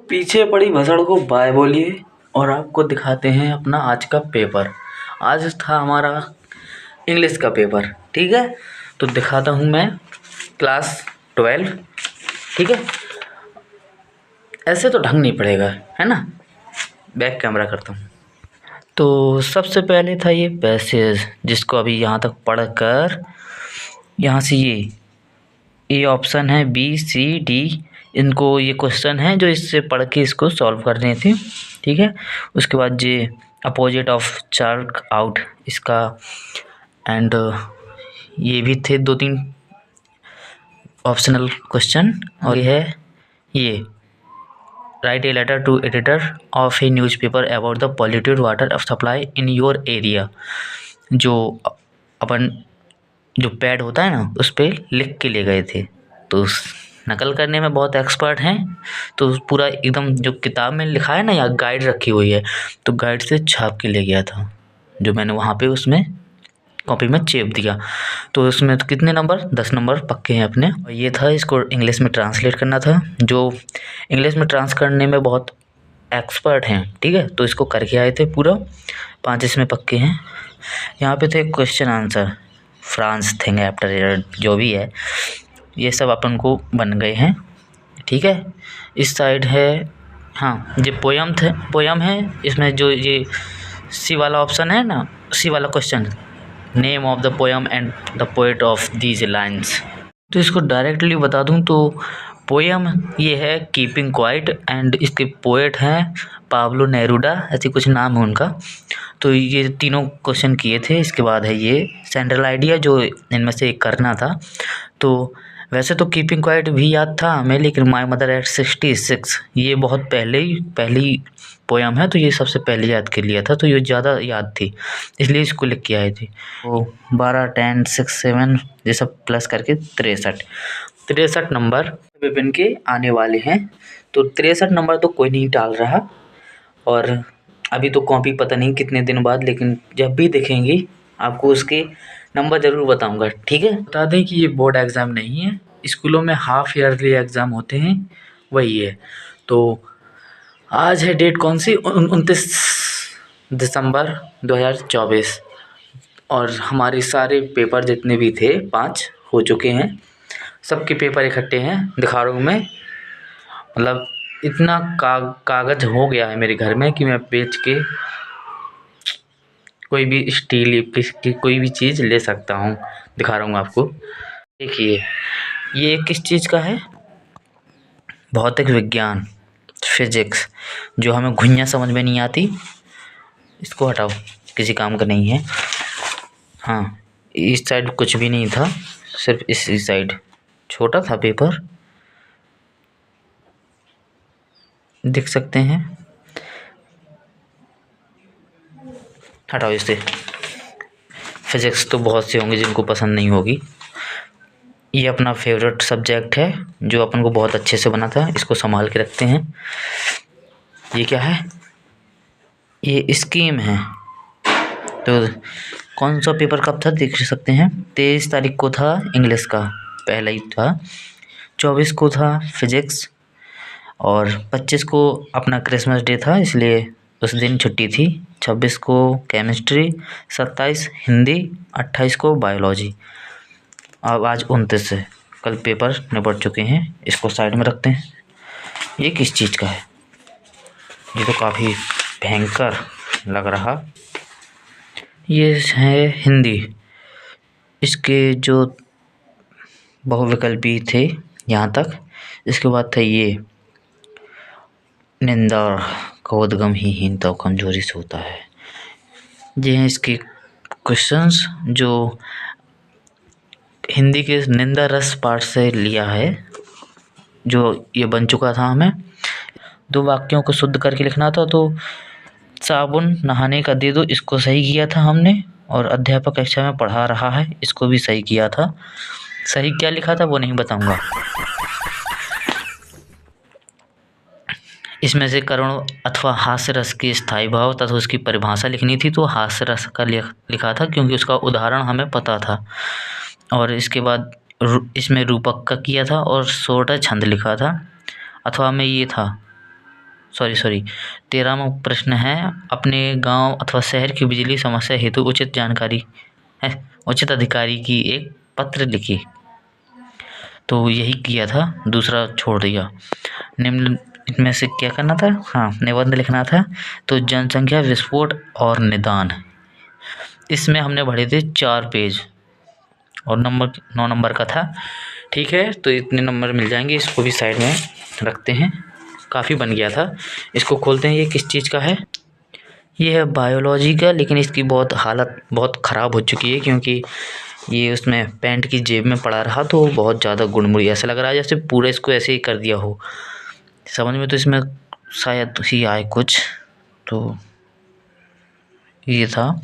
पीछे पड़ी भसड़ को बाय बोलिए और आपको दिखाते हैं अपना आज का पेपर। आज था हमारा इंग्लिश का पेपर, ठीक है। तो दिखाता हूँ मैं क्लास 12, ठीक है। ऐसे तो ढंग नहीं पड़ेगा, है ना। बैक कैमरा करता हूँ। तो सबसे पहले था ये पैसेज, जिसको अभी यहाँ तक पढ़कर यहाँ से ये ऑप्शन है बी सी डी, इनको ये क्वेश्चन है जो इससे पढ़ के इसको सॉल्व करने थे, ठीक है। उसके बाद ये अपोजिट ऑफ चार्क आउट इसका, एंड ये भी थे 2-3 ऑप्शनल क्वेश्चन। और ये है ये write a letter to editor of a newspaper about the polluted water supply in your area. जो अपन जो पैड होता है ना उस पर लिख के ले गए थे, तो नकल करने में बहुत एक्सपर्ट हैं। तो पूरा एकदम जो किताब में लिखा है ना या गाइड रखी हुई है, तो गाइड से छाप के ले गया था, जो मैंने वहाँ पे उसमें कॉपी में चेप दिया। तो उसमें तो कितने नंबर 10 नंबर पक्के हैं अपने। और ये था, इसको इंग्लिश में ट्रांसलेट करना था। जो इंग्लिश में ट्रांस करने में बहुत एक्सपर्ट हैं, ठीक है, तो इसको करके आए थे पूरा। 5 इसमें पक्के हैं। यहाँ पे थे question answer, France thing after जो भी है, ये सब अपन को बन गए हैं, ठीक है। इस साइड है, हाँ, ये पोयम है। इसमें जो ये सी वाला ऑप्शन है ना, सी वाला question, name of the poem and the poet of these lines. तो इसको डायरेक्टली बता दूं तो पोयम ये है कीपिंग क्वाइट, एंड इसके पोएट हैं पाब्लो नेरूडा, ऐसे कुछ नाम है उनका। तो ये तीनों क्वेश्चन किए थे। इसके बाद है ये सेंट्रल आइडिया, जो इनमें से एक करना था। तो वैसे तो कीपिंग क्वाइट भी याद था हमें, लेकिन माय मदर एट 66 ये बहुत पहली पोयम है, तो ये सबसे पहले याद कर लिया था, तो ये ज़्यादा याद थी, इसलिए इसको लिख के आए थे। तो 12, 10, 6, 7 ये सब प्लस करके 63 नंबर विपिन के आने वाले हैं। तो 63 नंबर तो कोई नहीं टाल रहा। और अभी तो कॉपी पता नहीं कितने दिन बाद, लेकिन जब भी दिखेंगी आपको उसके नंबर ज़रूर बताऊंगा, ठीक है। बता दें कि ये बोर्ड एग्ज़ाम नहीं है, स्कूलों में हाफ ईयरली एग्ज़ाम होते हैं, वही है। तो आज है डेट कौन सी, 29 दिसंबर 2024, और हमारे सारे पेपर जितने भी थे 5 हो चुके हैं। सबके पेपर इकट्ठे हैं, दिखा रहा हूँ मैं। मतलब इतना कागज़ हो गया है मेरे घर में कि मैं बेच के कोई भी स्टील की कोई भी चीज़ ले सकता हूँ। दिखा रहा हूँ आपको, देखिए ये किस चीज़ का है, भौतिक विज्ञान, फिजिक्स, जो हमें घुइयाँ समझ में नहीं आती, इसको हटाओ, किसी काम का नहीं है। हाँ, इस साइड कुछ भी नहीं था, सिर्फ इस साइड छोटा था पेपर, देख सकते हैं। हटाओ इससे, फिजिक्स तो बहुत से होंगे जिनको पसंद नहीं होगी। ये अपना फेवरेट सब्जेक्ट है, जो अपन को बहुत अच्छे से बना था, इसको संभाल के रखते हैं। ये क्या है, ये स्कीम है। तो कौन सा पेपर कब था देख सकते हैं। 23 तारीख को था इंग्लिश का, पहला ही था। 24 को था फिजिक्स, और 25 को अपना क्रिसमस डे था, इसलिए उस दिन छुट्टी थी। 26 को केमिस्ट्री, 27 हिंदी, 28 को बायोलॉजी। अब आज 29 है, कल पेपर निपट चुके हैं। इसको साइड में रखते हैं। ये किस चीज़ का है, ये तो काफ़ी भयंकर लग रहा। ये है हिंदी, इसके जो बहुविकल्पी थे यहाँ तक। इसके बाद था ये निंदा का उद्गम ही हीनता और कमजोरी से होता है। ये हैं इसके क्वेश्चंस, जो हिंदी के निंदा रस पाठ से लिया है, जो ये बन चुका था। हमें 2 वाक्यों को शुद्ध करके लिखना था। तो साबुन नहाने का दे दो, इसको सही किया था हमने, और अध्यापक कक्षा में पढ़ा रहा है, इसको भी सही किया था। सही क्या लिखा था वो नहीं बताऊंगा। इसमें से करुण अथवा हास्य रस के स्थायी भाव तथा उसकी परिभाषा लिखनी थी, तो हास्य रस का लिखा था, क्योंकि उसका उदाहरण हमें पता था। और इसके बाद इसमें रूपक का किया था, और सोटा छंद लिखा था। अथवा में ये था सॉरी 13वां प्रश्न है, अपने गांव अथवा शहर की बिजली समस्या हेतु उचित अधिकारी की एक पत्र लिखी। तो यही किया था, दूसरा छोड़ दिया। निम्न इनमें से क्या करना था? हाँ, निबंध लिखना था। तो जनसंख्या विस्फोट और निदान, इसमें हमने भरे थे 4 पेज और नंबर 9 नंबर का था। ठीक है, तो इतने नंबर मिल जाएंगे। इसको भी साइड में रखते हैं, काफ़ी बन गया था। इसको खोलते हैं। ये किस चीज़ का है? ये है बायोलॉजी का, लेकिन इसकी हालत बहुत ख़राब हो चुकी है, क्योंकि ये उसमें पैंट की जेब में पड़ा रहा, तो बहुत ज़्यादा गुड़मुड़ी ऐसा लग रहा है जैसे पूरा इसको ऐसे ही कर दिया हो। समझ में तो इसमें शायद ही आए कुछ। तो ये था,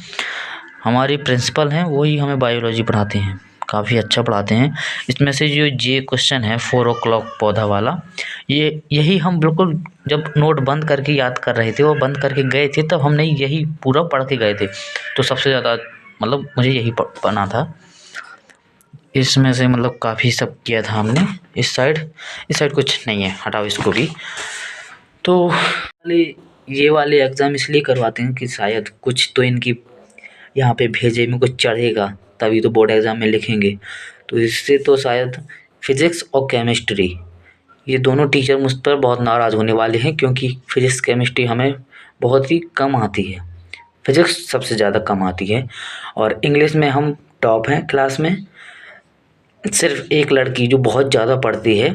हमारे प्रिंसिपल हैं, वही हमें बायोलॉजी पढ़ाते हैं, काफ़ी अच्छा पढ़ाते हैं। इसमें से जो ये क्वेश्चन है 4 o'clock पौधा वाला, यही हम बिल्कुल जब नोट बंद करके याद कर रहे थे और बंद करके गए थे, तब हमने यही पूरा पढ़ के गए थे। तो सबसे ज़्यादा मतलब मुझे यही बना था। इसमें से मतलब काफ़ी सब किया था हमने। इस साइड कुछ नहीं है, हटाओ इसको भी। तो ये वाले एग्ज़ाम इसलिए करवाते हैं कि शायद कुछ तो इनकी यहाँ पे भेजे में कुछ चढ़ेगा, तभी तो बोर्ड एग्ज़ाम में लिखेंगे। तो इससे तो शायद फिज़िक्स और केमिस्ट्री, ये दोनों टीचर मुझ पर बहुत नाराज़ होने वाले हैं, क्योंकि फिज़िक्स केमिस्ट्री हमें बहुत ही कम आती है। फिज़िक्स सबसे ज़्यादा कम आती है, और इंग्लिश में हम टॉप हैं क्लास में। सिर्फ एक लड़की जो बहुत ज़्यादा पढ़ती है,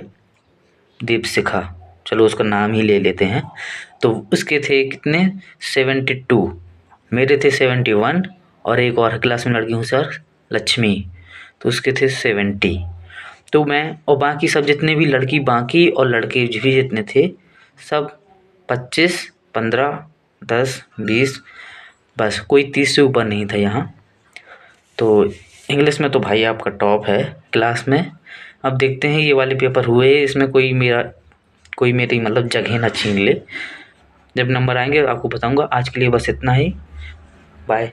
दीपशिखा, चलो उसका नाम ही ले लेते हैं, तो उसके थे कितने 72, मेरे थे 71, और एक और क्लास में लड़की हूँ सर लक्ष्मी, तो उसके थे 70। तो मैं और बाकी सब जितने भी लड़की बाकी और लड़के भी जितने थे, सब 25, 15, 10, 20, बस कोई 30 से ऊपर नहीं था यहाँ। तो इंग्लिश में तो भाई आपका टॉप है क्लास में। अब देखते हैं ये वाले पेपर हुए, इसमें कोई मेरी मतलब जगह ना छीन ले। जब नंबर आएंगे आपको बताऊंगा। आज के लिए बस इतना ही, बाय।